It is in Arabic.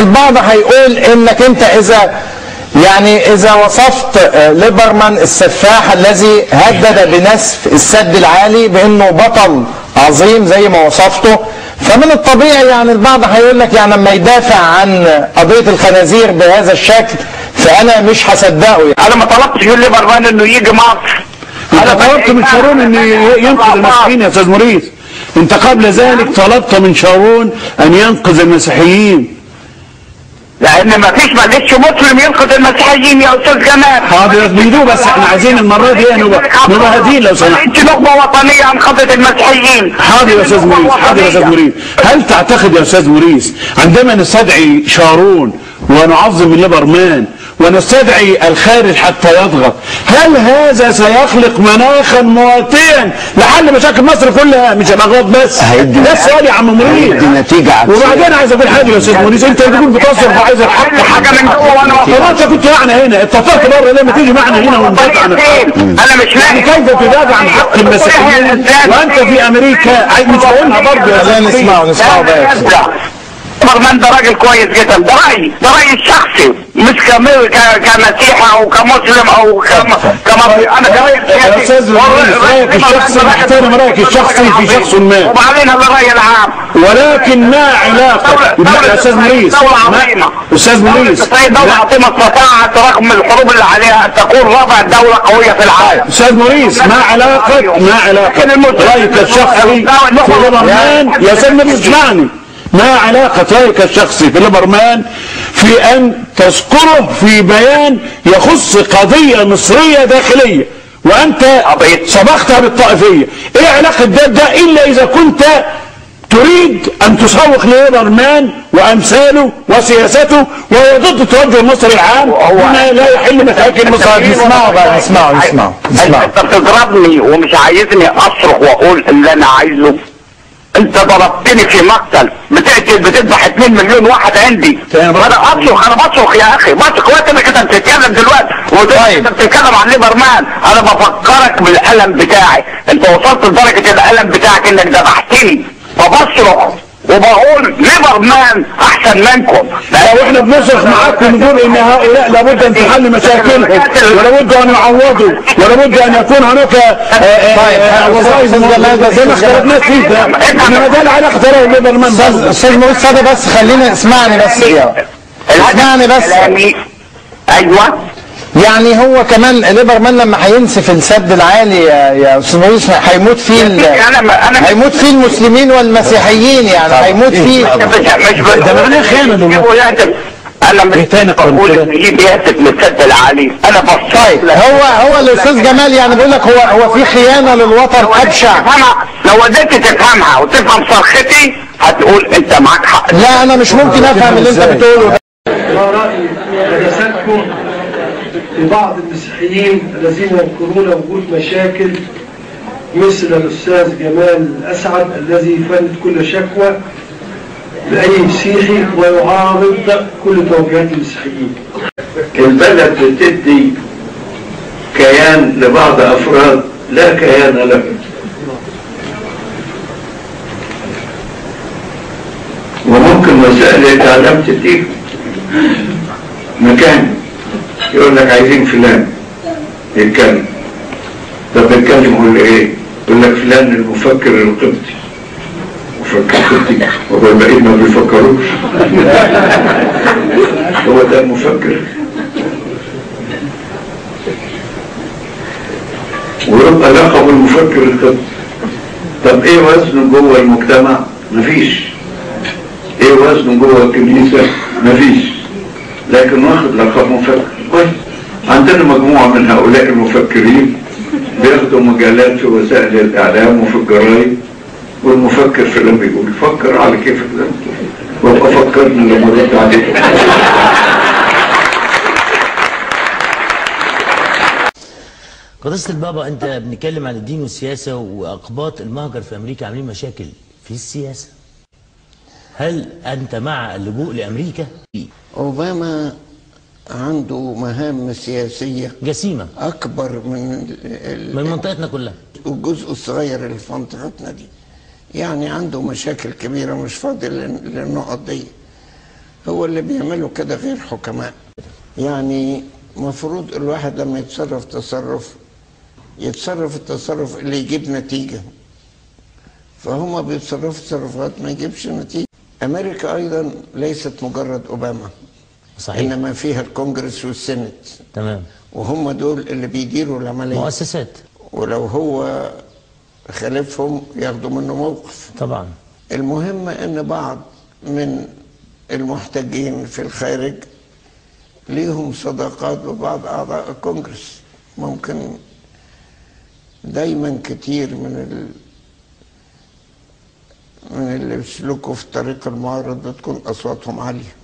البعض هيقول انك انت اذا وصفت ليبرمان السفاح الذي هدد بنسف السد العالي بانه بطل عظيم زي ما وصفته، فمن الطبيعي يعني البعض هيقول لك يعني لما يدافع عن قضيه الخنازير بهذا الشكل فانا مش هصدقه. يعني انا ما طلبتش من ليبرمان انه يجي مصر، انا طلبت من شارون انه ينقذ المسيحيين يا استاذ موريس. انت قبل ذلك طلبت من شارون ان ينقذ المسيحيين، لان ما فيش معلش مسلم ينقذ المسيحيين يا استاذ جمال. حاضر بيدو، بس احنا عايزين المره دي نبقى هادين لو سمحت. انت نخبه وطنيه انقذت المسيحيين. حاضر يا استاذ موريس، حاضر يا استاذ موريس. هل تعتقد يا استاذ موريس عندما نستدعي شارون ونعظم ليبرمان ونستدعي الخارج حتى يضغط، هل هذا سيخلق مناخا مواتيا لحل مشاكل مصر كلها؟ مش الاغراض بس. ده السؤال يا عم موريس. وبعدين عايز اقول حاجه يا استاذ موريس، انت بتقول بتصرف وعايز الحق حاجه من جوه وانا طب انت كنت معنا هنا، اتفقت بره لما تيجي معنا هنا وندافع عن الحق. انا مش لاقي كيف تدافع عن حق المسيحيين وانت في امريكا؟ مش هقولها برضه. خلينا نسمعه بقى. ليبرمان ده راجل كويس جدا، ده رايي الشخصي، مش كمسيحي او كمسلم او انا يا استاذ موريس رايك الشخصي نحترم رايك الشخصي في شخص ما، وبعدين هذا الراي العام، ولكن ما علاقه يا استاذ موريس؟ استاذ موريس دولة عظيمة استطاعت رغم الحروب اللي عليها ان تكون رابع دولة قوية في العالم. استاذ موريس ما علاقه رايك الشخصي في ليبرمان؟ يا استاذ موريس اسمعني، ما علاقة رأيك الشخصي في ليبرمان في أن تذكره في بيان يخص قضية مصرية داخلية وأنت صبغتها بالطائفية؟ إيه علاقة ده إلا إذا كنت تريد أن تسوق لليبرمان وأمثاله وسياسته وهو ضد التوجه المصري العام هنا لا يحل مشاكل مصر. نسمعه بقى، نسمعه. أنت بتضربني ومش عايزني أصرخ وأقول اللي أنا عايزه. انت ضربتني في مقتل، بتذبح 2 مليون واحد عندي، انا بصرخ يا اخي، بصرخ وقت انك انت بتتكلم دلوقتي انت بتتكلم عن ليبرمان، انا بفكرك بالالم بتاعي، انت وصلت لدرجه الالم بتاعك انك ذبحتني، فبصرخ وبقول ليبرمان احسن منكم. لو احنا بنصرخ معاكم ونقول ان هؤلاء لابد ان تحل مشاكلهم ولابد ان يعوضوا ولابد ان يكون هناك وظائف زي ما اختلفنا فيه ده، انما ده العلاقه ترى ليبرمان. استاذ موريس صدى بس خلينا اسمعني بس. ايوه يعني هو كمان ليبرمان لما هينسف السد العالي يا استاذ موريس هيموت فيه المسلمين والمسيحيين، يعني هيموت فيه. ده معناه خيانه دلوقتي. انا مش بقول ان يجيب يهتف من السد العالي، انا بصيت هو الاستاذ جمال يعني بيقول لك هو في خيانه للوطن ابشع. لو قدرت تفهمها وتفهم صرختي هتقول انت معاك حق. لا انا مش ممكن افهم اللي انت بتقوله. رأيي جلساتكم لبعض المسيحيين الذين ينكرون وجود مشاكل مثل الأستاذ جمال أسعد الذي يفند كل شكوى لأي مسيحي ويعارض كل توجيهات المسيحيين. البلد بتدي كيان لبعض أفراد لا كيان لهم. وممكن وسائل الإعلام تديك مكان يقول لك عايزين فلان يتكلم، طب يتكلم يقول ايه؟ يقول لك فلان المفكر القبطي، مفكر قبطي وهو الباقيين ما بيفكروش. هو ده المفكر. ويبقى لقب المفكر القبطي. طب ايه وزنه جوه المجتمع؟ مفيش. ايه وزنه جوه الكنيسه؟ مفيش. لكن واخد لقب مفكر. كويس. عندنا مجموعة من هؤلاء المفكرين بياخدوا مجالات في وسائل الإعلام وفي الجرايد، والمفكر فلان بيقول فكر على كيفك ده، وابقى فكرني لما رد عليك. قداسة البابا، انت بنتكلم عن الدين والسياسة وأقباط المهجر في أمريكا عاملين مشاكل في السياسة. هل أنت مع اللجوء لأمريكا؟ أوباما عنده مهام سياسية جسيمة أكبر من منطقتنا كلها، الجزء الصغير اللي في منطقتنا دي، يعني عنده مشاكل كبيرة مش فاضي للنقط دي. هو اللي بيعملوا كده غير حكماء. يعني مفروض الواحد لما يتصرف التصرف اللي يجيب نتيجة، فهم بيتصرفوا تصرفات ما يجيبش نتيجة. أمريكا أيضا ليست مجرد أوباما، صحيح، إنما فيها الكونجرس والسنت، تمام، وهم دول اللي بيديروا العملية، مؤسسات، ولو هو خالفهم ياخدوا منه موقف. طبعا. المهم ان بعض من المحتجين في الخارج ليهم صداقات ببعض اعضاء الكونجرس. ممكن دايما كتير من اللي بيسلكوا في طريق المعارضة تكون اصواتهم عالية.